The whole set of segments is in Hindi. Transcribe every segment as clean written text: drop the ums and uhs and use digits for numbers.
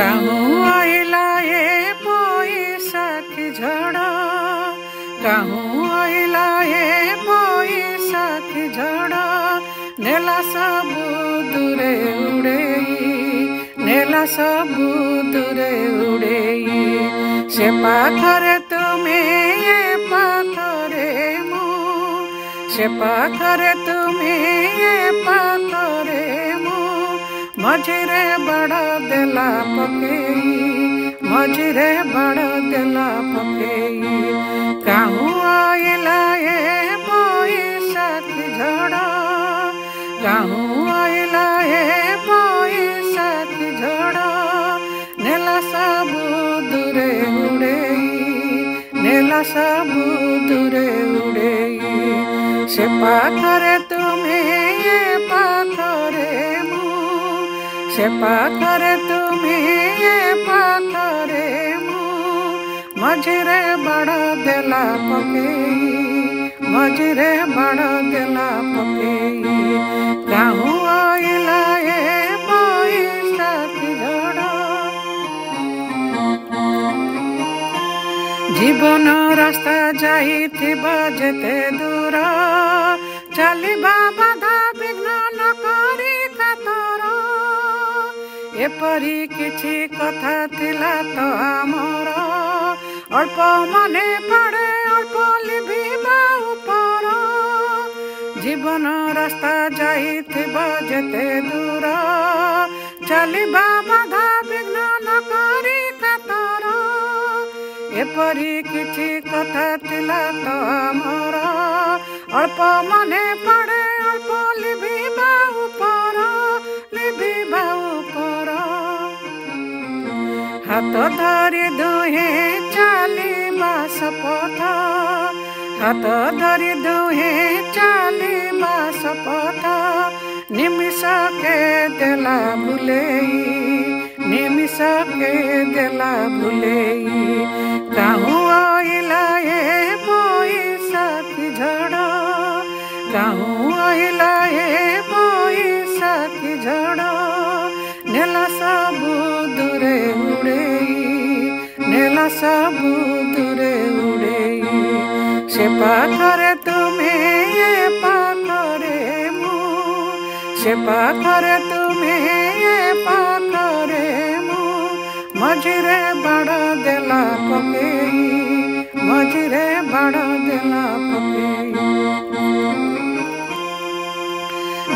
काहूँ आइला ये बैसाखी झड़, काहूँ आइला ये बैसाखी झड़, नेला सबु दूरे उड़ेई, नेला सबु दूरे उड़ेई। से पाखरे तुमे ये पाखरे मु, से पाखरे तुमे ये पाखरे मु, मझिरे बड़ देला पकेई, मझिरे बड़ देला पकेई। काहूँ आइला ये बैसाखी झड़, काहूँ आइला ये बैसाखी झड़, नेला सबु दूरे उड़ेई, नेला सबु दूरे उड़ेई। से पाखरे तुमे ये पाखरे मु, से पाखरे तुमे ये पाखरे मु, मझिरे बड़ देला पकेई, मझिरे बड़ देला पकेई। काहूँ आइला ये बैसाखी झड़, जीवन रास्ता जाइथिबा जेते दूर, चलिबा बाधा विघ्न न करी कातर। एपरी किछि कथा थिला तो आमर, अल्प मने पड़े अल्प लिभिबा उपर। जीवन रास्ता जाइथिबा जेते दूर, चलिबा बाधा विघ्न न करी कातर। एपरी किछि कथा थिला तो आमर, अल्प मने पड़े अल्प लिभिबा उपर, लिभिबा उपर। हाथ धरि दुहे चलिबा शपथ, हाथ धरि दुहे चलिबा शपथ। निमिषके देला भुलेई, निमिषके देला भुलेई। काहूँ आइला ये बैसाखी झड़, काहूँ आइला ये बैसाखी झड़, नेला सबु दूरे उड़ेई, नेला सबु दूरे उड़ेई। से पाखरे तुमे ये पाखरे मु, से पाखरे तुमे ये पाखरे मु, मझिरे बड़ देला पकेई, मझिरे बड़ देला पकेई।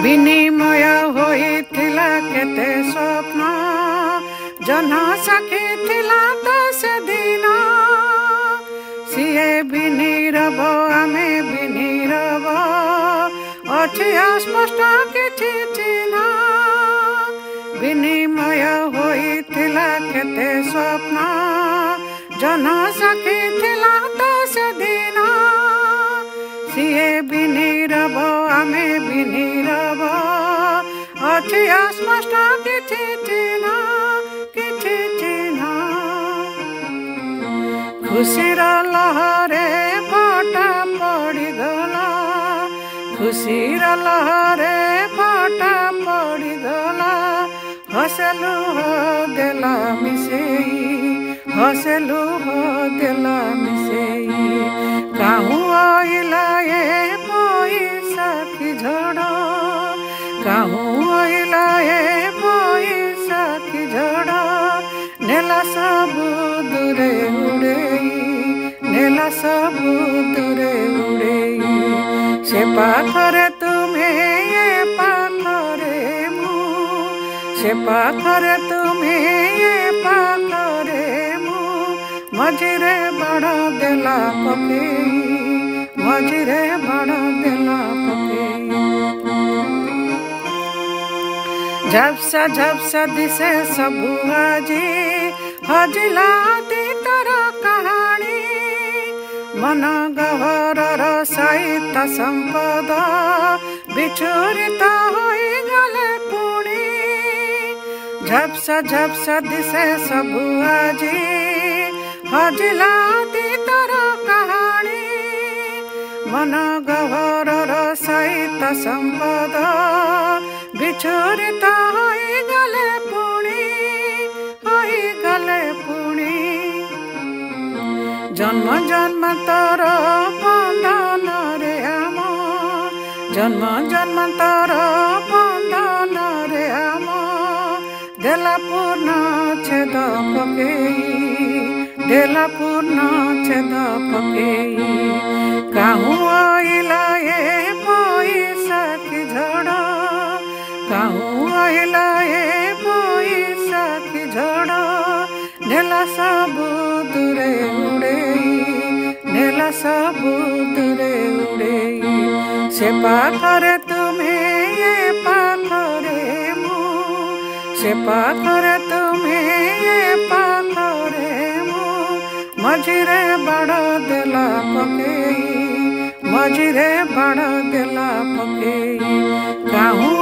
विनिमय होइथिला केते स्वप्न, जन्ह साखी थिला तो से दिन। सिए भी नीरव आमे भी नीरव, अछि अस्पष्ट किछि चिन्ह। विनिमय होइथिला केते स्वप्न, जन्ह साखी थिला तो से दिन। सिए भी नीरव आमे भी नीरव, अछि अस्पष्ट किछि चिन्ह, किछि चिन्ह। खुशीर लहरे फटा पड़ीगला, खुशीर लहरे फटा पड़ीगला। हसलु हो देला मिसेई, हसलु हो देला मिसेई। काहूँ आइला ये बैसाखी झड़, काहूँ आइला ये बैसाखी झड़, नेला सबु दूरे उड़ेई, नेला सबु दूरे उड़ेई। से पाखरे तुमे ये पाखरे मु, से पाखरे तुमे ये पाखरे मु, मझिरे बड़ देला पकेई, मझिरे बड़ देला पकेई। झपसा दिसे सबु आजी, हजिला तीतर कहानी। मन गहरर साहित्य संपद, बिछुरित होई गले पुणी। झपसा दिसे सबु आजी, हजिला तीतर कहानी। मन गहरर साहित्य संपद, बिछुरित होई गले पुणी, होई जन्म जन्मांतर बंधन रे आम जन्म जन्मांतर बंधन रे आम देला पूर्ण छेद पकेई देला पूर्ण छेद पकेई काहू आइला ए पैसा की झड़ काहू आइला ए पैसा की झड़ नेला सबू दूरे उड़ेई नेला सबू दूरे उड़ेई से पाखरे तुम्हें ये पाखरे मु से पाखरे तुम्हें ये पाखरे मु मझिरे बाड़ देला पकेई मझिरे बाड़ देला पकेई काहू